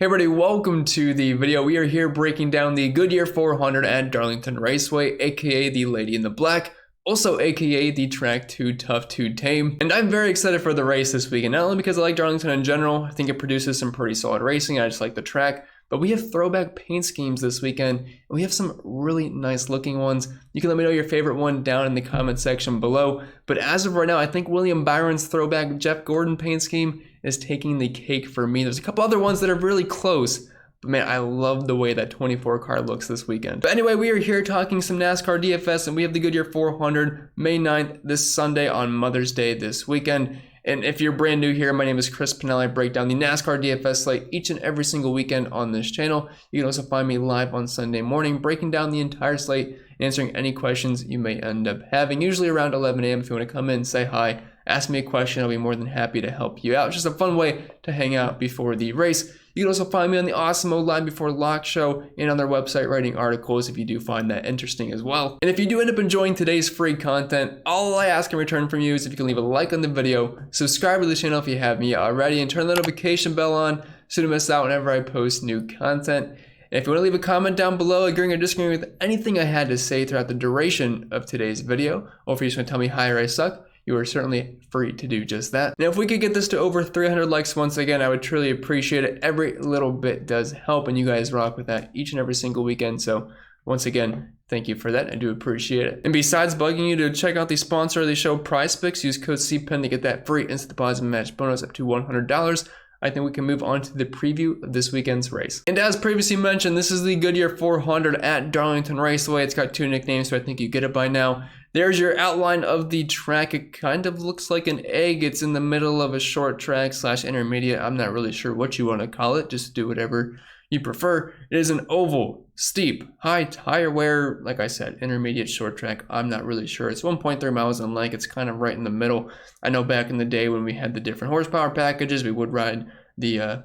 Hey everybody, welcome to the video. We are here breaking down the Goodyear 400 at Darlington Raceway, aka the Lady in the Black, also aka the track too tough to tame. And I'm very excited for the race this weekend, not only because I like Darlington in general, I think it produces some pretty solid racing, I just like the track, but we have throwback paint schemes this weekend, and we have some really nice looking ones. You can let me know your favorite one down in the comment section below, but as of right now, I think William Byron's throwback Jeff Gordon paint scheme is taking the cake for me. There's a couple other ones that are really close, but man, I love the way that 24 car looks this weekend. But anyway, we are here talking some NASCAR DFS, and we have the Goodyear 400 May 9th this Sunday on Mother's Day this weekend. And if you're brand new here, my name is Chris Pennell. I break down the NASCAR DFS slate each and every single weekend on this channel. You can also find me live on Sunday morning, breaking down the entire slate, answering any questions you may end up having, usually around 11 a.m. If you want to come in, say hi, ask me a question, I'll be more than happy to help you out. It's just a fun way to hang out before the race. You can also find me on the Awesome Live Before Lock show and on their website writing articles if you do find that interesting as well. And if you do end up enjoying today's free content, all I ask in return from you is if you can leave a like on the video, subscribe to the channel if you haven't yet already, and turn the notification bell on so you don't miss out whenever I post new content. And if you want to leave a comment down below agreeing or disagreeing with anything I had to say throughout the duration of today's video, or if you just want to tell me hi or I suck, you are certainly free to do just that. Now, if we could get this to over 300 likes once again, I would truly appreciate it. Every little bit does help, and you guys rock with that each and every single weekend. So once again, thank you for that. I do appreciate it. And besides bugging you to check out the sponsor of the show, PrizePicks, use code CPEN to get that free instant deposit match bonus up to $100. I think we can move on to the preview of this weekend's race. And as previously mentioned, this is the Goodyear 400 at Darlington Raceway. It's got two nicknames, so I think you get it by now. There's your outline of the track. It kind of looks like an egg. It's in the middle of a short track / intermediate. I'm not really sure what you want to call it. Just do whatever you prefer. It is an oval, steep, high tire wear. Like I said, intermediate short track. I'm not really sure. It's 1.3 miles in length. It's kind of right in the middle. I know back in the day when we had the different horsepower packages, we would ride the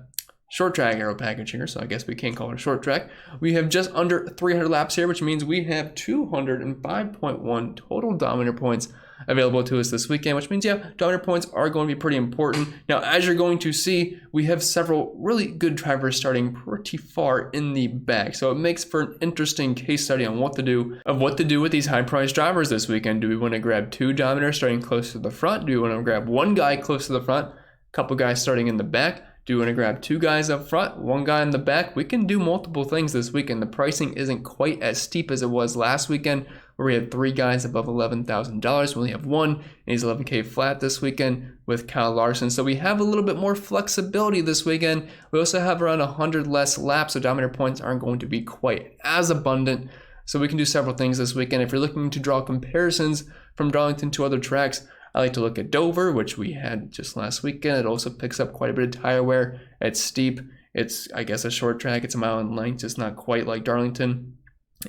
short track aero package here, so I guess we can't call it a short track. We have just under 300 laps here, which means we have 205.1 total Dominator points available to us this weekend, which means, yeah, Dominator points are going to be pretty important. Now, as you're going to see, we have several really good drivers starting pretty far in the back, so it makes for an interesting case study on what to do with these high-priced drivers this weekend. Do we want to grab two Dominators starting close to the front? Do we want to grab one guy close to the front, a couple guys starting in the back? Do you want to grab two guys up front, one guy in the back? We can do multiple things this weekend. The pricing isn't quite as steep as it was last weekend, where we had three guys above $11,000. We only have one, and he's $11K flat this weekend with Kyle Larson. So we have a little bit more flexibility this weekend. We also have around 100 less laps, so Dominator points aren't going to be quite as abundant. So we can do several things this weekend. If you're looking to draw comparisons from Darlington to other tracks, I like to look at Dover, which we had just last weekend. It also picks up quite a bit of tire wear. It's steep. It's, I guess, a short track. It's a mile in length. It's not quite like Darlington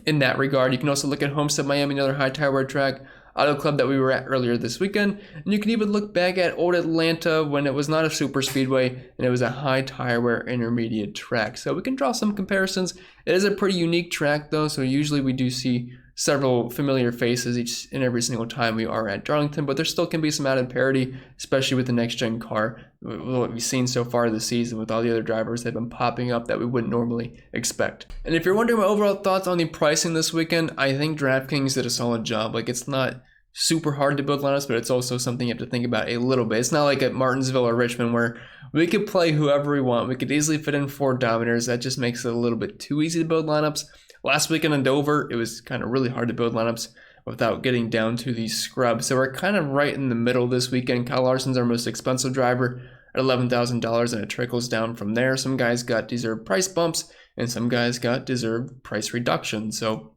in that regard. You can also look at Homestead, Miami, another high tire wear track, Auto Club that we were at earlier this weekend. And you can even look back at Old Atlanta when it was not a super speedway and it was a high tire wear intermediate track. So we can draw some comparisons. It is a pretty unique track though, so usually we do see several familiar faces each and every single time we are at Darlington, but there still can be some added parity, especially with the next gen car, what we've seen so far this season with all the other drivers that have been popping up that we wouldn't normally expect. And if you're wondering my overall thoughts on the pricing this weekend, I think DraftKings did a solid job. Like, it's not super hard to build lineups, but it's also something you have to think about a little bit. It's not like at Martinsville or Richmond where we could play whoever we want. We could easily fit in 4 Dominators. That just makes it a little bit too easy to build lineups. Last weekend in Dover, it was kind of really hard to build lineups without getting down to the scrub. So we're kind of right in the middle this weekend. Kyle Larson's our most expensive driver at $11,000, and it trickles down from there. Some guys got deserved price bumps, and some guys got deserved price reductions. So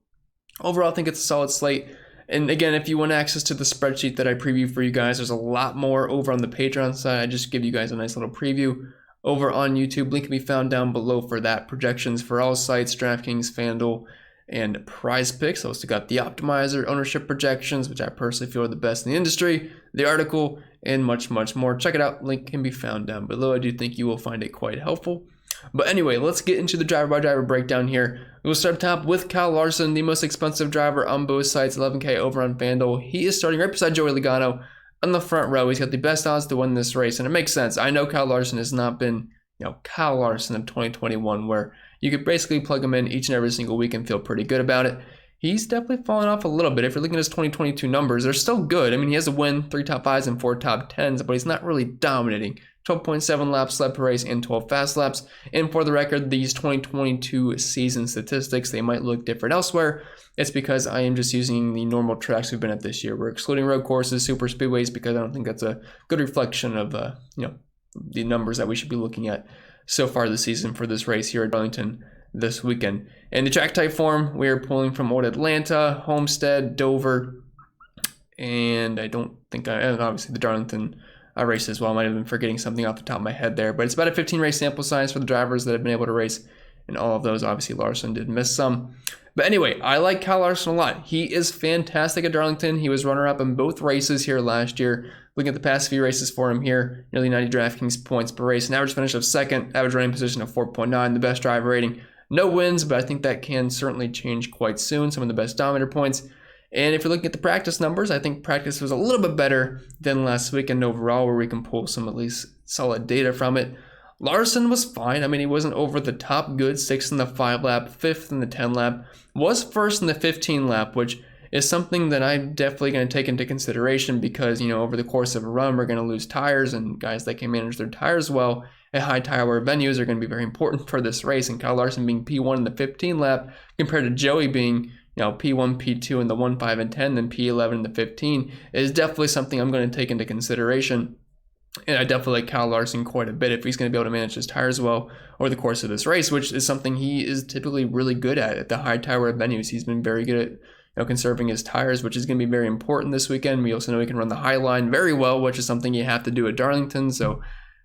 overall, I think it's a solid slate. And again, if you want access to the spreadsheet that I preview for you guys, there's a lot more over on the Patreon side. I just give you guys a nice little preview over on YouTube. Link can be found down below for that. Projections for all sites, DraftKings, FanDuel, and PrizePicks. Also got the optimizer, ownership projections, which I personally feel are the best in the industry, the article, and much, much more. Check it out. Link can be found down below. I do think you will find it quite helpful. But anyway, let's get into the driver-by-driver breakdown here. We'll start up top with Kyle Larson, the most expensive driver on both sites, $11K over on FanDuel. He is starting right beside Joey Logano on the front row. He's got the best odds to win this race, and it makes sense. I know Kyle Larson has not been Kyle Larson of 2021, where you could basically plug him in each and every single week and feel pretty good about it. He's definitely fallen off a little bit. If you're looking at his 2022 numbers, they're still good. I mean, he has a win, 3 top 5s and 4 top 10s, but he's not really dominating. 12.7 laps led per race and 12 fast laps. And for the record, these 2022 season statistics, they might look different elsewhere. It's because I am just using the normal tracks we've been at this year. We're excluding road courses, super speedways, because I don't think that's a good reflection of the numbers that we should be looking at so far this season for this race here at Darlington this weekend. In the track type form, we are pulling from Old Atlanta, Homestead, Dover, and I don't think and obviously the Darlington race as well. I might have been forgetting something off the top of my head there, but it's about a 15 race sample size for the drivers that have been able to race in all of those. Obviously Larson did miss some, but anyway, I like Kyle Larson a lot. He is fantastic at Darlington. He was runner-up in both races here last year. Looking at the past few races for him here, nearly 90 DraftKings points per race, an average finish of second, average running position of 4.9, the best driver rating. No wins, but I think that can certainly change quite soon. Some of the best dominator points. And if you're looking at the practice numbers, I think practice was a little bit better than last weekend overall, where we can pull some at least solid data from it. Larson was fine. I mean, he wasn't over the top good, 6th in the 5 lap, 5th in the 10 lap, was 1st in the 15 lap, which is something that I'm definitely going to take into consideration because, over the course of a run, we're going to lose tires, and guys that can manage their tires well at high tire wear venues are going to be very important for this race. And Kyle Larson being P1 in the 15 lap compared to Joey being P1, P2 in the 1, 5, and 10, then P11 in the 15 is definitely something I'm going to take into consideration. And I definitely like Kyle Larson quite a bit if he's going to be able to manage his tires well over the course of this race, which is something he is typically really good at the high tire wear venues. He's been very good at conserving his tires, which is going to be very important this weekend. We also know he can run the high line very well, which is something you have to do at Darlington. So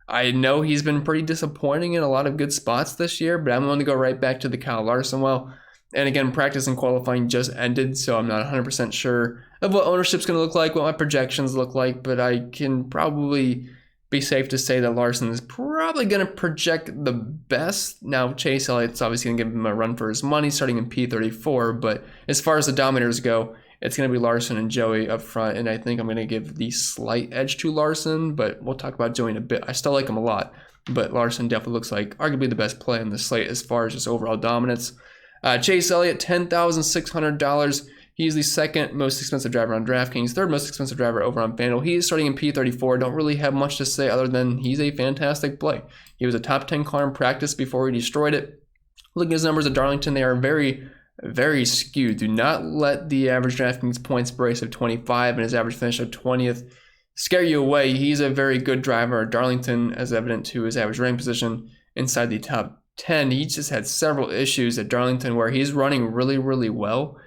I know he's been pretty disappointing in a lot of good spots this year, but I'm going to go right back to the Kyle Larson well. And again, practice and qualifying just ended, so I'm not 100% sure of what ownership's going to look like, what my projections look like, but I can probably be safe to say that Larson is probably going to project the best. Now, Chase Elliott's obviously going to give him a run for his money starting in P34, but as far as the dominators go, it's going to be Larson and Joey up front, and I think I'm going to give the slight edge to Larson, but we'll talk about Joey in a bit. I still like him a lot, but Larson definitely looks like arguably the best play on the slate as far as just overall dominance. Chase Elliott, $10,600. He's the second most expensive driver on DraftKings, third most expensive driver over on Pennell. He is starting in P34. Don't really have much to say other than he's a fantastic play. He was a top 10 car in practice before he destroyed it. Looking at his numbers at Darlington, they are very, very skewed. Do not let the average DraftKings points per race of 25 and his average finish of 20th scare you away. He's a very good driver at Darlington, as evident to his average rank position inside the top 10. He just had several issues at Darlington where he's running really, really well.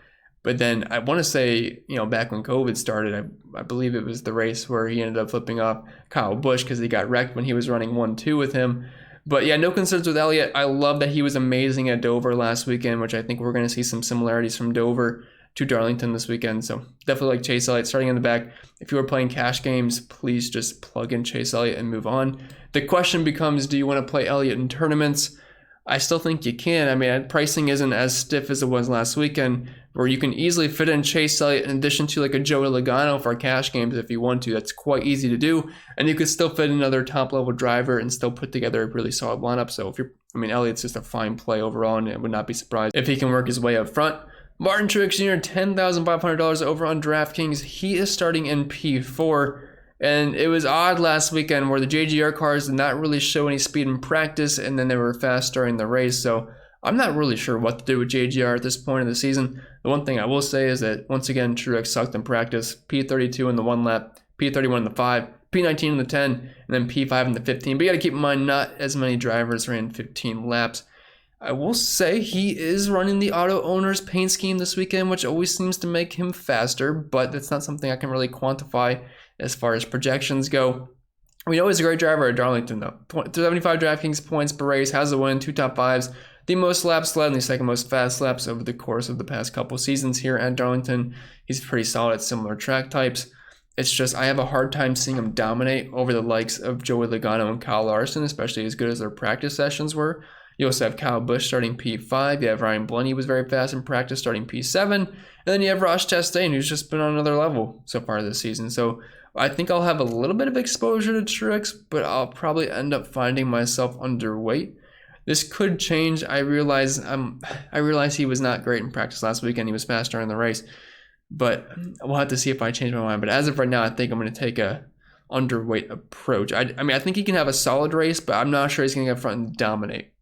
But then I want to say, back when COVID started, I believe it was the race where he ended up flipping off Kyle Busch because he got wrecked when he was running 1-2 with him. But yeah, no concerns with Elliott. I love that he was amazing at Dover last weekend, which I think we're going to see some similarities from Dover to Darlington this weekend. So definitely like Chase Elliott starting in the back. If you are playing cash games, please just plug in Chase Elliott and move on. The question becomes, do you want to play Elliott in tournaments? I still think you can. I mean, pricing isn't as stiff as it was last weekend, where you can easily fit in Chase Elliott in addition to like a Joey Logano for cash games if you want to. That's quite easy to do, and you could still fit another top-level driver and still put together a really solid lineup. So Elliott's just a fine play overall, and I would not be surprised if he can work his way up front. Martin Truex Jr., $10,500 over on DraftKings. He is starting in P4. And it was odd last weekend where the JGR cars did not really show any speed in practice, and then they were fast during the race. So I'm not really sure what to do with JGR at this point in the season. The one thing I will say is that, once again, Truex sucked in practice. P32 in the 1 lap, P31 in the 5, P19 in the 10, and then P5 in the 15. But you got to keep in mind, not as many drivers ran 15 laps. I will say he is running the auto owner's paint scheme this weekend, which always seems to make him faster, but that's not something I can really quantify as far as projections go. We know he's a great driver at Darlington, though. 75 DraftKings points per race, has a win, 2 top 5s, the most laps led and the second most fast laps over the course of the past couple seasons here at Darlington. He's pretty solid at similar track types. It's just I have a hard time seeing him dominate over the likes of Joey Logano and Kyle Larson, especially as good as their practice sessions were. You also have Kyle Busch starting P5. You have Ryan Blaney, who was very fast in practice, starting P7. And then you have Ross Chastain, who's just been on another level so far this season. So I think I'll have a little bit of exposure to Truex, but I'll probably end up finding myself underweight. This could change. I realize he was not great in practice last weekend. He was fast during the race, but we'll have to see if I change my mind. But as of right now, I think I'm going to take a underweight approach. I mean, I think he can have a solid race, but I'm not sure he's going to get front and dominate.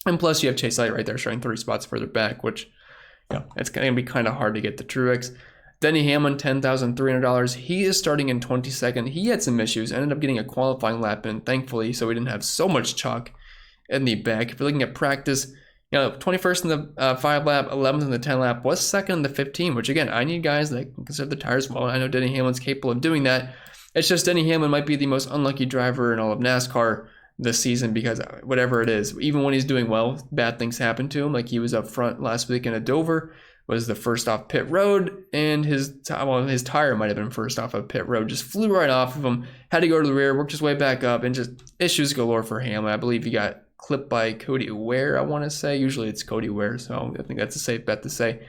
And plus, you have Chase Elliott right there starting 3 spots further back, which, it's going to be kind of hard to get to Truex. Denny Hamlin, $10,300. He is starting in 22nd. He had some issues, ended up getting a qualifying lap in, thankfully, so we didn't have so much chalk in the back. If you're looking at practice, 21st in the 5 lap, 11th in the 10 lap, was 2nd in the 15, which again, I need guys that can conserve the tires well. I know Denny Hamlin's capable of doing that. It's just Denny Hamlin might be the most unlucky driver in all of NASCAR this season because whatever it is, even when he's doing well, bad things happen to him. Like he was up front last weekend at Dover, was the first off pit road, and his tire might have been first off of pit road, just flew right off of him, had to go to the rear, worked his way back up, and just issues galore for Hamlin. I believe he got clipped by Cody Ware, I want to say. Usually it's Cody Ware, so I think that's a safe bet to say.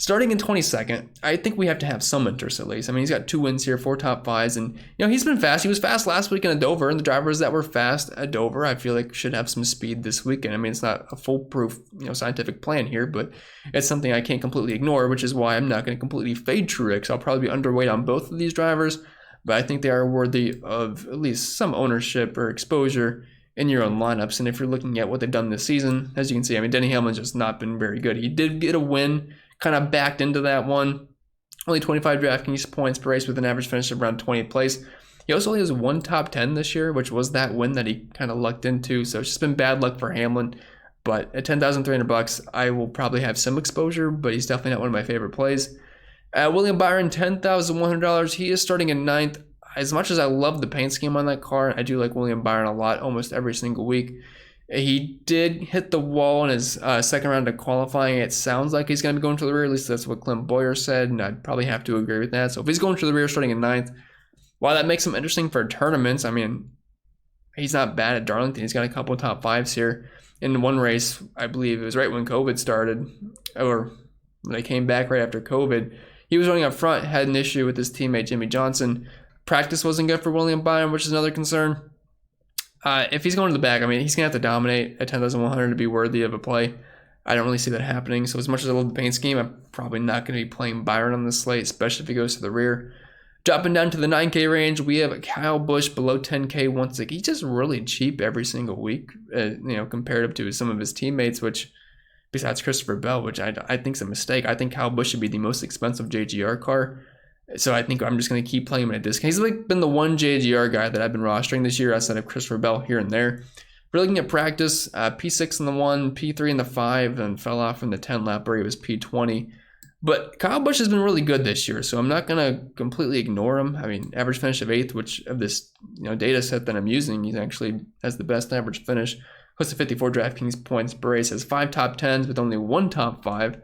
Starting in 22nd, I think we have to have some interest at least. I mean, he's got 2 wins here, 4 top 5s, and he's been fast. He was fast last weekend at Dover, and the drivers that were fast at Dover, I feel like should have some speed this weekend. I mean, it's not a foolproof, scientific plan here, but it's something I can't completely ignore, which is why I'm not going to completely fade Truex. I'll probably be underweight on both of these drivers, but I think they are worthy of at least some ownership or exposure in your own lineups. And if you're looking at what they've done this season, as you can see, I mean, Denny Hamlin's just not been very good. He did get a win, kind of backed into that one. Only 25 DraftKings points per race with an average finish of around 20th place. He also only has 1 top 10 this year, which was that win that he kind of lucked into. So it's just been bad luck for Hamlin. But at $10,300, I will probably have some exposure, but he's definitely not one of my favorite plays. William Byron, $10,100. He is starting in 9th. As much as I love the paint scheme on that car, I do like William Byron a lot almost every single week. He did hit the wall in his second round of qualifying. It sounds like he's going to be going to the rear. At least that's what Clint Boyer said, and I'd probably have to agree with that. So if he's going to the rear starting in 9th, while that makes him interesting for tournaments, I mean, he's not bad at Darlington. He's got a couple of top 5s here. In one race, I believe it was right when COVID started, or when they came back right after COVID, he was running up front, had an issue with his teammate Jimmy Johnson. Practice wasn't good for William Byron, which is another concern. If he's going to the back, I mean, he's going to have to dominate at 10,100 to be worthy of a play. I don't really see that happening. So as much as I love the paint scheme, I'm probably not going to be playing Byron on this slate, especially if he goes to the rear. Dropping down to the 9K range, we have Kyle Busch below 10K once again. He's just really cheap every single week, compared to some of his teammates, which besides Christopher Bell, which I think is a mistake. I think Kyle Busch should be the most expensive JGR car. So I think I'm just going to keep playing him at a discount. He's been the one JGR guy that I've been rostering this year outside of Christopher Bell here and there. We're looking at practice, P6 in the 1, P3 in the 5, and fell off in the 10 lap where he was P20. But Kyle Busch has been really good this year, so I'm not going to completely ignore him. I mean, average finish of 8th, which of this data set that I'm using, he actually has the best average finish. Close to 54 DraftKings points per race, has 5 top 10s with only 1 top 5.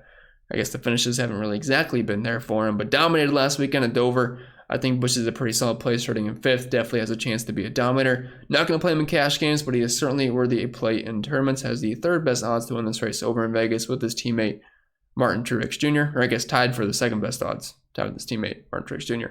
I guess the finishes haven't really exactly been there for him, but dominated last weekend at Dover. I think Busch is a pretty solid play starting in 5th. Definitely has a chance to be a dominator. Not going to play him in cash games, but he is certainly worthy a play in tournaments. Has the 3rd best odds to win this race over in Vegas with his teammate Martin Truex Jr., or I guess tied for the 2nd best odds, tied with his teammate Martin Truex Jr.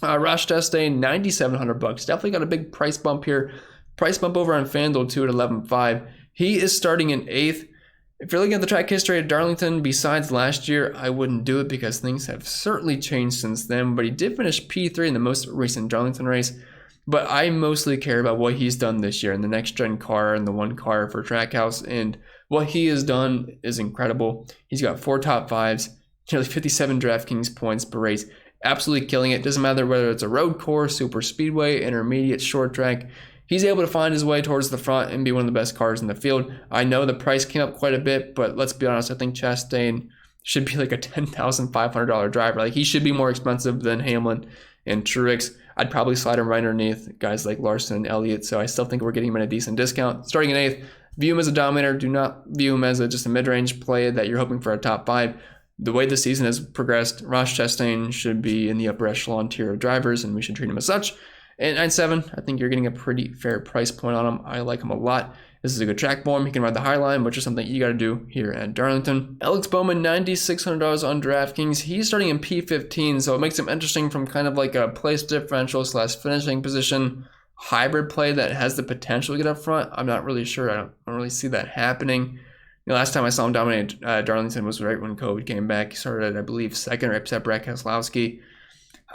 Ross Chastain, $9,700. Definitely got a big price bump here. Price bump over on FanDuel too at 11.5. He is starting in 8th. If you're looking at the track history at Darlington, besides last year, I wouldn't do it because things have certainly changed since then. But he did finish P3 in the most recent Darlington race. But I mostly care about what he's done this year in the next-gen car and the 1 car for Trackhouse. And what he has done is incredible. He's got 4 top 5s, nearly 57 DraftKings points per race. Absolutely killing it. Doesn't matter whether it's a road course, super speedway, intermediate, short track. He's able to find his way towards the front and be one of the best cars in the field. I know the price came up quite a bit, but let's be honest, I think Chastain should be like a $10,500 driver. Like, he should be more expensive than Hamlin and Truex. I'd probably slide him right underneath guys like Larson and Elliott, so I still think we're getting him at a decent discount. Starting in 8th, view him as a dominator. Do not view him as just a mid-range play that you're hoping for a top 5. The way the season has progressed, Ross Chastain should be in the upper echelon tier of drivers, and we should treat him as such. And 9.7, I think you're getting a pretty fair price point on him. I like him a lot. This is a good track for him. He can ride the high line, which is something you got to do here at Darlington. Alex Bowman, $9,600 on DraftKings. He's starting in P15, so it makes him interesting from kind of like a place differential / finishing position hybrid play that has the potential to get up front. I'm not really sure. I don't really see that happening. Last time I saw him dominate Darlington was right when COVID came back. He started, I believe, second right beside Brad Keselowski.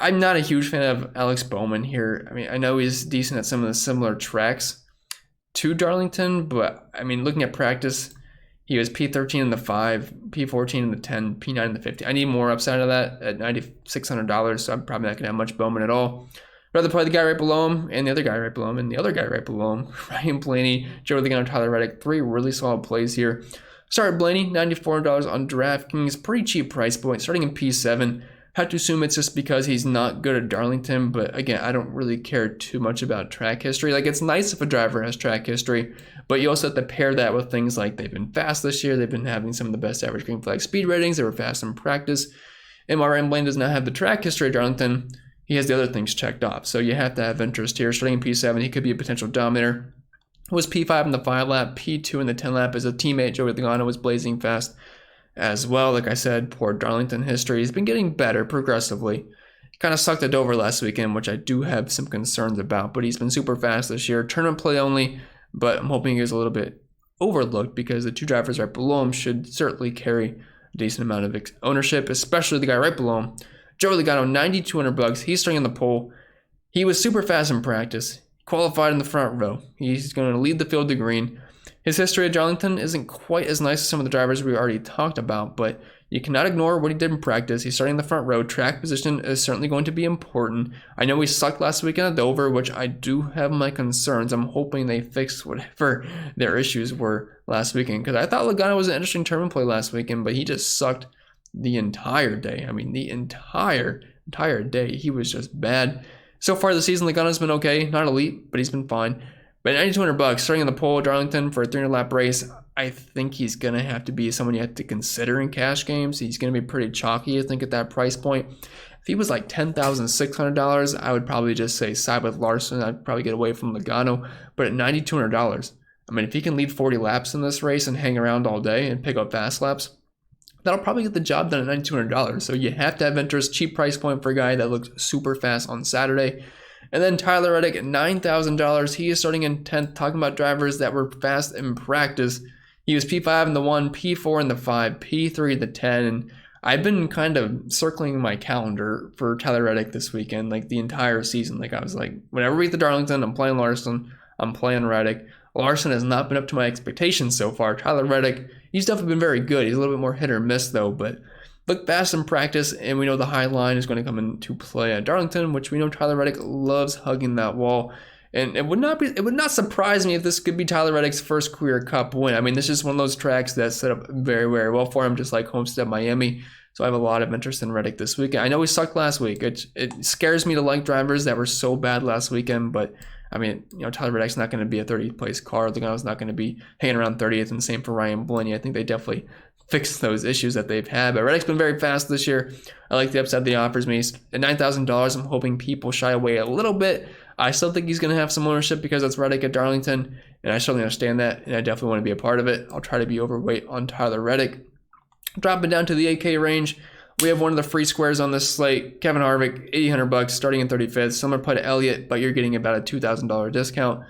I'm not a huge fan of Alex Bowman here. I mean, I know he's decent at some of the similar tracks to Darlington, but I mean, looking at practice, he was P13 in the 5, P14 in the 10, P9 in the 50. I need more upside of that at $9,600, so I'm probably not going to have much Bowman at all. Rather play the guy right below him, and the other guy right below him, and the other guy right below him. Ryan Blaney, Joe Logano, Tyler Reddick. 3 really solid plays here. Started Blaney, $94 on DraftKings. Pretty cheap price point, starting in P7. Had to assume it's just because he's not good at Darlington, but again, I don't really care too much about track history. Like, it's nice if a driver has track history, but you also have to pair that with things like they've been fast this year. They've been having some of the best average green flag speed ratings. They were fast in practice. And while Ryan Blaney does not have the track history at Darlington, he has the other things checked off. So you have to have interest here. Starting in P7, he could be a potential dominator. Was P5 in the 5 lap, P2 in the 10 lap. As a teammate, Joey Logano was blazing fast as well. Like I said, poor Darlington history. He's been getting better progressively. Kind of sucked at Dover last weekend, which I do have some concerns about, but he's been super fast this year. Tournament play only, but I'm hoping he is a little bit overlooked because the 2 drivers right below him should certainly carry a decent amount of ownership, especially the guy right below him. Joey Logano, $9,200. He's starting on the pole. He was super fast in practice. Qualified in the front row. He's going to lead the field to green. His history at Darlington isn't quite as nice as some of the drivers we already talked about, but you cannot ignore what he did in practice. He's starting in the front row. Track position is certainly going to be important. I know he sucked last weekend at Dover, which I do have my concerns. I'm hoping they fix whatever their issues were last weekend, because I thought Logano was an interesting tournament play last weekend, but he just sucked the entire day. I mean, the entire day. He was just bad. So far this season, Logano's been okay. Not elite, but he's been fine. But $9,200, starting on the pole at Darlington for a 300-lap race, I think he's going to have to be someone you have to consider in cash games. He's going to be pretty chalky, I think, at that price point. If he was like $10,600, I would probably just say side with Larson. I'd probably get away from Logano. But at $9,200, I mean, if he can lead 40 laps in this race and hang around all day and pick up fast laps, that'll probably get the job done at $9,200. So you have to have interest. Cheap price point for a guy that looks super fast on Saturday. And then Tyler Reddick at $9,000. He is starting in 10th, talking about drivers that were fast in practice. He was P5 in the 1, P4 in the 5, P3 in the 10. And I've been kind of circling my calendar for Tyler Reddick this weekend, like the entire season. Like, I was like, whenever we get to Darlington, I'm playing Larson, I'm playing Reddick. Larson has not been up to my expectations so far. Tyler Reddick, he's definitely been very good. He's a little bit more hit or miss though, but look fast in practice, and we know the high line is going to come into play at Darlington, which we know Tyler Reddick loves hugging that wall. And it would not surprise me if this could be Tyler Reddick's first career Cup win. I mean, this is one of those tracks that's set up very, very well for him, just like Homestead Miami. So I have a lot of interest in Reddick this weekend. I know he sucked last week. It scares me to like drivers that were so bad last weekend, but I mean, you know, Tyler Reddick's not going to be a 30th place car. Logano's not going to be hanging around 30th, and the same for Ryan Blaney. I think they definitely fixed those issues that they've had. But Reddick's been very fast this year. I like the upside that he offers me. At $9,000, I'm hoping people shy away a little bit. I still think he's going to have some ownership because it's Reddick at Darlington, and I certainly understand that, and I definitely want to be a part of it. I'll try to be overweight on Tyler Reddick. Dropping down to the 8K range, we have one of the free squares on this slate. Kevin Harvick, $800, starting in 35th. Similar play to Elliott, but you're getting about a $2,000 discount.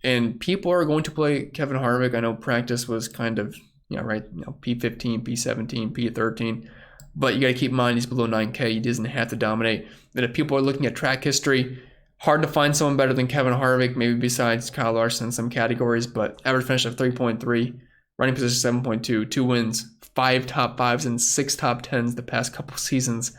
And people are going to play Kevin Harvick. I know practice was kind of, P15, P17, P13. But you got to keep in mind he's below 9K. He doesn't have to dominate. And if people are looking at track history, hard to find someone better than Kevin Harvick, maybe besides Kyle Larson in some categories. But average finish of 3.3, running position 7.2, 2 wins, 5 top 5s, and 6 top 10s the past couple seasons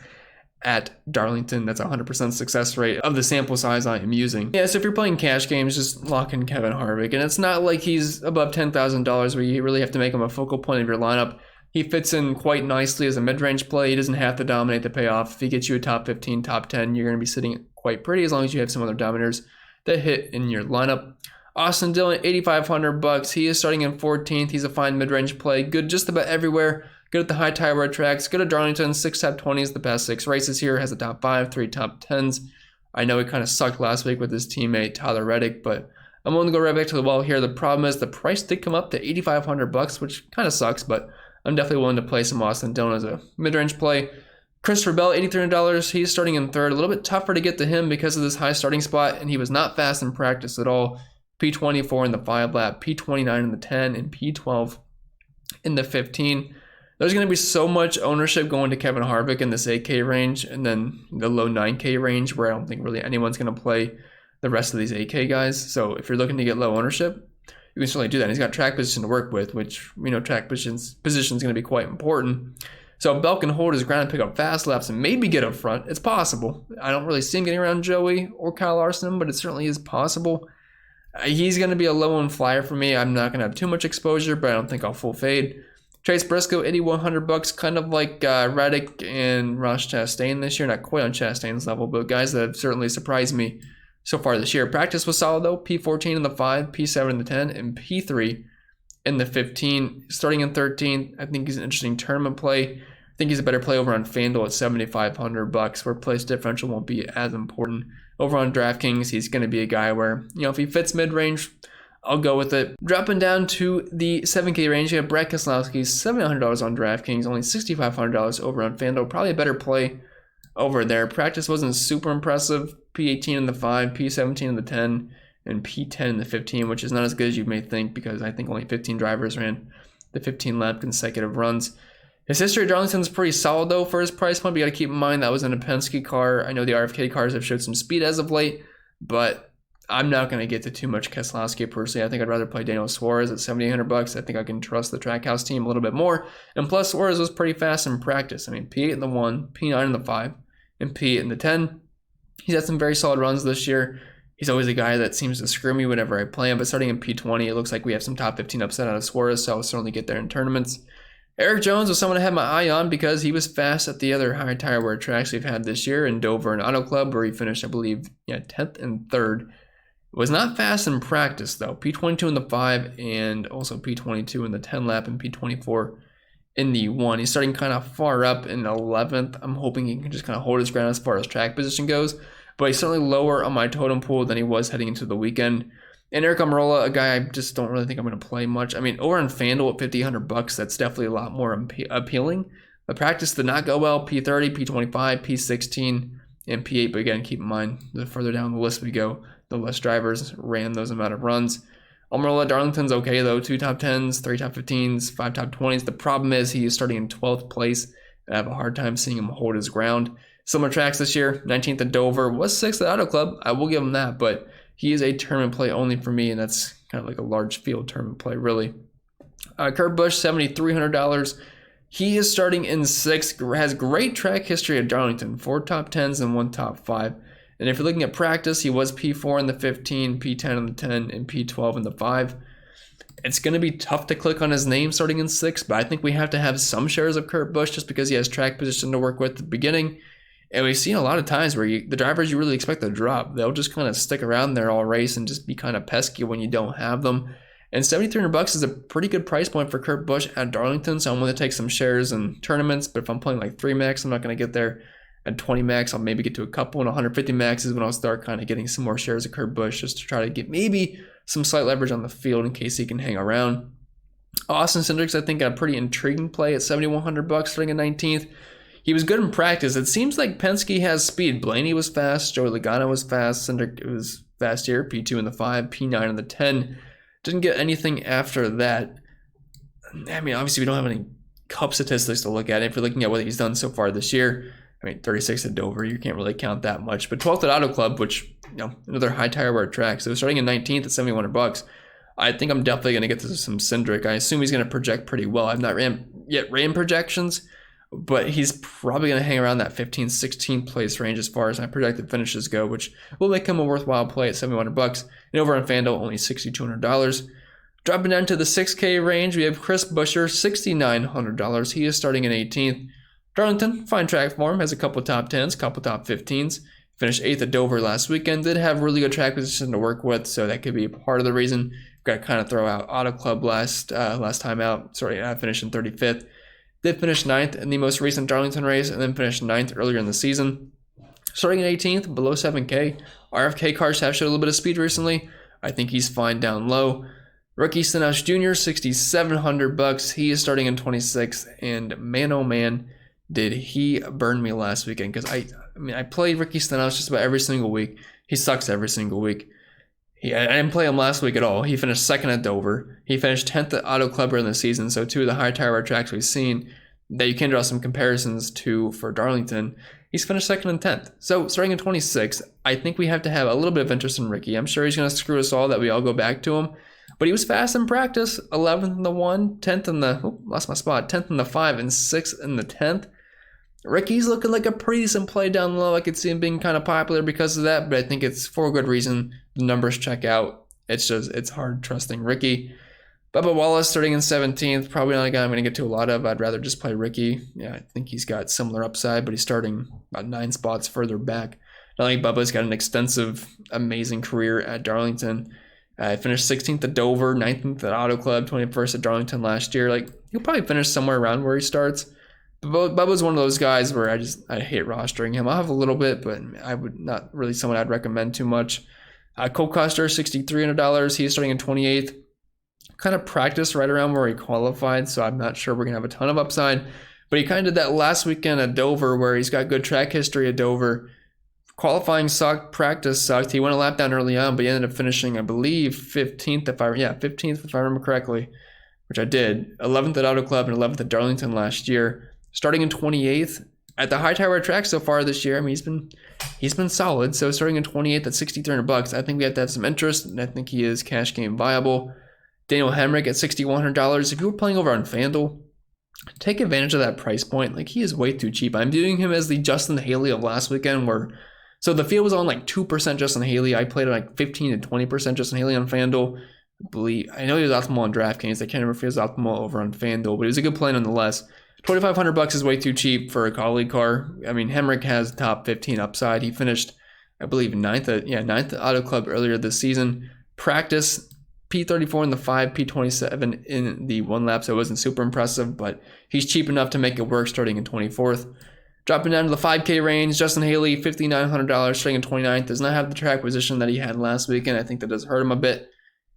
at Darlington. That's a 100% success rate of the sample size I am using. Yeah, so if you're playing cash games, just lock in Kevin Harvick. And it's not like he's above $10,000 where you really have to make him a focal point of your lineup. He fits in quite nicely as a mid-range play. He doesn't have to dominate the payoff. If he gets you a top 15, top 10, you're going to be sitting quite pretty as long as you have some other dominators that hit in your lineup. Austin Dillon, $8,500. He is starting in 14th. He's a fine mid-range play. Good just about everywhere. Good at the high tire wear tracks. Good at Darlington. 6 top 20s the past 6 races here. Has a top 5, 3 top 10s. I know he kind of sucked last week with his teammate Tyler Reddick, but I'm willing to go right back to the well here. The problem is the price did come up to $8,500, which kind of sucks, but I'm definitely willing to play some Austin Dillon as a mid-range play. Christopher Bell, $8,300. He's starting in third. A little bit tougher to get to him because of this high starting spot, and he was not fast in practice at all. P24 in the 5 lap, P29 in the 10, and P12 in the 15. There's going to be so much ownership going to Kevin Harvick in this 8K range, and then the low 9K range where I don't think really anyone's going to play the rest of these 8K guys. So if you're looking to get low ownership, you can certainly do that. And he's got track position to work with, which we know track position is going to be quite important. So Bell can hold his ground and pick up fast laps and maybe get up front. It's possible. I don't really see him getting around Joey or Kyle Larson, but it certainly is possible. He's going to be a low-owned flyer for me. I'm not going to have too much exposure, but I don't think I'll full fade. Chase Briscoe, $8,100, kind of like Reddick and Ross Chastain this year. Not quite on Chastain's level, but guys that have certainly surprised me so far this year. Practice was solid though. P14 in the 5, P7 in the 10, and P3 in the 15. Starting in 13, I think he's an interesting tournament play. I think he's a better play over on FanDuel at $7,500, where place differential won't be as important. Over on DraftKings, he's going to be a guy where, if he fits mid-range, I'll go with it. Dropping down to the 7K range, you have Brad Keselowski, $700 on DraftKings, only $6,500 over on FanDuel. Probably a better play over there. Practice wasn't super impressive. P18 in the 5, P17 in the 10, and P10 in the 15, which is not as good as you may think because I think only 15 drivers ran the 15-lap consecutive runs. His history at Darlington is pretty solid though for his price point, but you got to keep in mind that was in a Penske car. I know the RFK cars have showed some speed as of late, but I'm not going to get to too much Keselowski personally. I think I'd rather play Daniel Suarez at $7,800. I think I can trust the Trackhouse team a little bit more. And plus, Suarez was pretty fast in practice. I mean, P8 in the 1, P9 in the 5, and P8 in the 10. He's had some very solid runs this year. He's always a guy that seems to screw me whenever I play him. But starting in P20, it looks like we have some top 15 upset out of Suarez, so I'll certainly get there in tournaments. Eric Jones was someone I had my eye on because he was fast at the other high tire wear tracks we've had this year in Dover and Auto Club, where he finished, I believe, 10th and 3rd. Was not fast in practice though. P22 in the 5 and also P22 in the 10 lap and P24 in the 1. He's starting kind of far up in 11th. I'm hoping he can just kind of hold his ground as far as track position goes, but he's certainly lower on my totem pool than he was heading into the weekend. And Eric Almirola, a guy I just don't really think I'm going to play much. I mean, over on FanDuel at $5,800, that's definitely a lot more appealing. The practice did not go well. P30, P25, P16, and P8. But again, keep in mind, the further down the list we go, the less drivers ran those amount of runs. Almirola Darlington's okay though. 2 top 10s, 3 top 15s, 5 top 20s. The problem is he is starting in 12th place. I have a hard time seeing him hold his ground. Similar tracks this year. 19th at Dover. Was 6th at Auto Club. I will give him that, but he is a tournament play only for me, and that's kind of like a large field tournament play, really. Kurt Busch, $7,300. He is starting in 6th. Has great track history at Darlington. 4 top 10s and 1 top 5. And if you're looking at practice, he was P4 in the 15, P10 in the 10, and P12 in the 5. It's going to be tough to click on his name starting in 6, but I think we have to have some shares of Kurt Busch just because he has track position to work with at the beginning. And we've seen a lot of times where the drivers you really expect to drop, they'll just kind of stick around there all race and just be kind of pesky when you don't have them. And $7,300 is a pretty good price point for Kurt Busch at Darlington, so I'm going to take some shares in tournaments. But if I'm playing like 3 max, I'm not going to get there. At 20 max, I'll maybe get to a couple, and 150 max is when I'll start kind of getting some more shares of Kurt Busch just to try to get maybe some slight leverage on the field in case he can hang around. Austin Cindric's, I think, got a pretty intriguing play at $7,100 starting at 19th. He was good in practice. It seems like Penske has speed. Blaney was fast. Joey Logano was fast. Cindric was fast here. P2 in the 5, P9 in the 10. Didn't get anything after that. I mean, obviously, we don't have any cup statistics to look at. If you're looking at what he's done so far this year, I mean, 36 at Dover, you can't really count that much. But 12th at Auto Club, which, another high tire wear track. So starting in 19th at $7,100, I think I'm definitely going to get to some Cindric. I assume he's going to project pretty well. I've not yet ran projections, but he's probably going to hang around that 15, 16 place range as far as my projected finishes go, which will make him a worthwhile play at $7,100. And over on FanDuel, only $6,200. Dropping down to the 6K range, we have Chris Buescher, $6,900. He is starting in 18th. Darlington, fine track for him, has a couple top 10s, couple top 15s. Finished 8th at Dover last weekend. Did have really good track position to work with, so that could be part of the reason. Got to kind of throw out Auto Club last time out. Finished in 35th. Did finish 9th in the most recent Darlington race, and then finished 9th earlier in the season. Starting at 18th, below 7K. RFK cars have showed a little bit of speed recently. I think he's fine down low. Rookie Stenhouse Jr., $6,700. He is starting in 26th, and man, oh man, did he burn me last weekend, because I played Ricky Stenhouse just about every single week. He sucks every single week. I didn't play him last week at all. He finished 2nd at Dover. He finished 10th at Auto Club in the season, so 2 of the high tire tracks we've seen that you can draw some comparisons to for Darlington. He's finished 2nd and 10th. So starting in 26, I think we have to have a little bit of interest in Ricky. I'm sure he's going to screw us all that we all go back to him. But he was fast in practice, 11th in the 1, 10th in the, lost my spot, 10th in the 5, and 6th in the 10th. Ricky's looking like a pretty decent play down low. I could see him being kind of popular because of that, but I think it's for a good reason. The numbers check out. It's hard trusting Ricky. Bubba Wallace starting in 17th, probably not a guy I'm going to get to a lot of. I'd rather just play Ricky. Yeah, I think he's got similar upside, but he's starting about 9 spots further back. Not like Bubba's got an extensive, amazing career at Darlington. Finished 16th at Dover, 19th at Auto Club, 21st at Darlington last year. Like, he'll probably finish somewhere around where he starts. But Bubba's one of those guys where I hate rostering him. I'll have a little bit, but I would not really someone I'd recommend too much. Cole Custer, $6,300. He's starting in 28th. Kind of practiced right around where he qualified, so I'm not sure we're going to have a ton of upside. But he kind of did that last weekend at Dover where he's got good track history at Dover. Qualifying sucked, practice sucked. He went a lap down early on, but he ended up finishing, I believe, 15th if I remember correctly, which I did. 11th at Auto Club and 11th at Darlington last year. Starting in 28th at the high tire track so far this year. I mean, he's been solid. So starting in 28th at $6,300, I think we have to have some interest, and I think he is cash game viable. Daniel Hemrick at $6,100. If you were playing over on FanDuel, take advantage of that price point. Like, he is way too cheap. I'm viewing him as the Justin Haley of last weekend, so the field was on like 2% Justin Haley. I played at like 15 to 20% Justin Haley on FanDuel. I know he was optimal on DraftKings. I can't remember if he was optimal over on FanDuel, but he was a good play nonetheless. $2,500 is way too cheap for a colleague car. I mean, Hemrick has top 15 upside. He finished, I believe, 9th at Auto Club earlier this season. Practice, P34 in the 5, P27 in the 1 lap, so it wasn't super impressive, but he's cheap enough to make it work starting in 24th. Dropping down to the 5K range, Justin Haley, $5,900, starting in 29th. Does not have the track position that he had last weekend. I think that does hurt him a bit.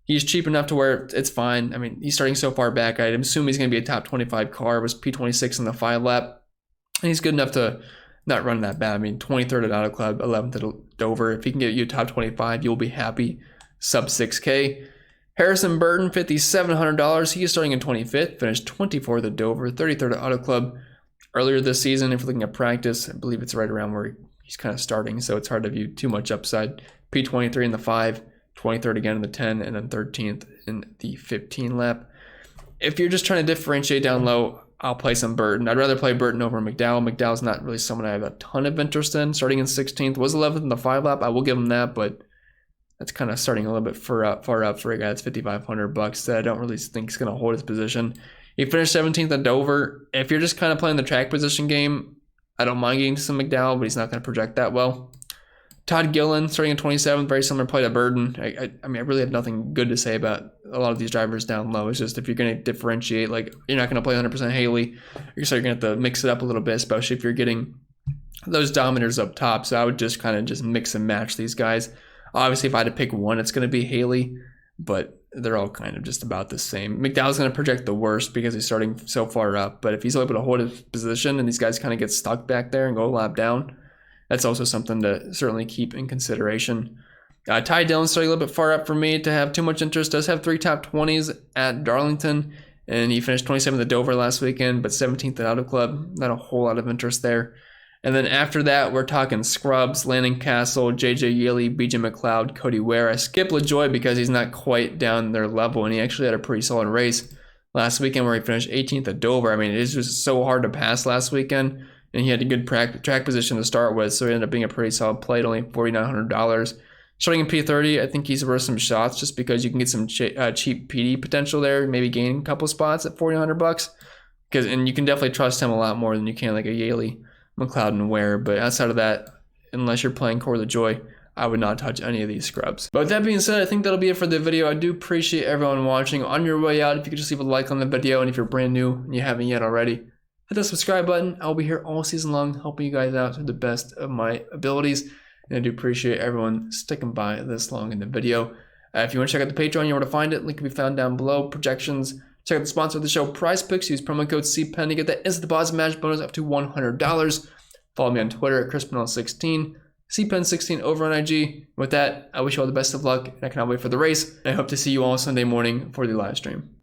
He's cheap enough to where it's fine. I mean, he's starting so far back. I'd assume he's going to be a top 25 car. It was P26 in the 5 lap. And he's good enough to not run that bad. I mean, 23rd at Auto Club, 11th at Dover. If he can get you a top 25, you'll be happy. Sub 6K. Harrison Burton, $5,700. He is starting in 25th. Finished 24th at Dover, 33rd at Auto Club. Earlier this season, if you're looking at practice, I believe it's right around where he's kind of starting, so it's hard to view too much upside. P23 in the 5, 23rd again in the 10, and then 13th in the 15 lap. If you're just trying to differentiate down low, I'll play some Burton. I'd rather play Burton over McDowell. McDowell's not really someone I have a ton of interest in. Starting in 16th, was 11th in the 5 lap. I will give him that, but that's kind of starting a little bit far up for a guy that's $5,500 that I don't really think is going to hold his position. He finished 17th at Dover. If you're just kind of playing the track position game, I don't mind getting some McDowell, but he's not going to project that well. Todd Gillen, starting in 27th, very similar play to Burton. I mean, I really have nothing good to say about a lot of these drivers down low. It's just if you're going to differentiate, like, you're not going to play 100% Haley. You're going to have to mix it up a little bit, especially if you're getting those dominators up top. So I would just kind of just mix and match these guys. Obviously, if I had to pick one, it's going to be Haley, but they're all kind of just about the same. McDowell's going to project the worst because he's starting so far up, but if he's able to hold his position and these guys kind of get stuck back there and go a lap down, that's also something to certainly keep in consideration. Ty Dillon's starting a little bit far up for me to have too much interest. Does have 3 top 20s at Darlington, and he finished 27th at Dover last weekend, but 17th at Auto Club. Not a whole lot of interest there. And then after that, we're talking scrubs, Landon Castle, JJ Yeley, BJ McLeod, Cody Ware. I skipped LaJoy because he's not quite down their level, and he actually had a pretty solid race last weekend where he finished 18th at Dover. I mean, it is just so hard to pass last weekend, and he had a good track position to start with, so he ended up being a pretty solid play at only $4,900. Starting in P30, I think he's worth some shots just because you can get some cheap PD potential there, maybe gain a couple spots at $4,900, and you can definitely trust him a lot more than you can like a Yaley, McLeod, and Ware. But outside of that, unless you're playing Corey LaJoy, I would not touch any of these scrubs. But with that being said, I think that'll be it for the video. I do appreciate everyone watching. On your way out, if you could just leave a like on the video, and if you're brand new and you haven't yet already, hit the subscribe button. I'll be here all season long helping you guys out to the best of my abilities. And I do appreciate everyone sticking by this long in the video. If you want to check out the Patreon, you know where to find it. Link can be found down below. Projections. Check out the sponsor of the show, Prize Picks. Use promo code CPEN to get that instant deposit match bonus up to $100. Follow me on Twitter at ChrisPennell16. CPEN16 over on IG. With that, I wish you all the best of luck, and I cannot wait for the race. I hope to see you all Sunday morning for the live stream.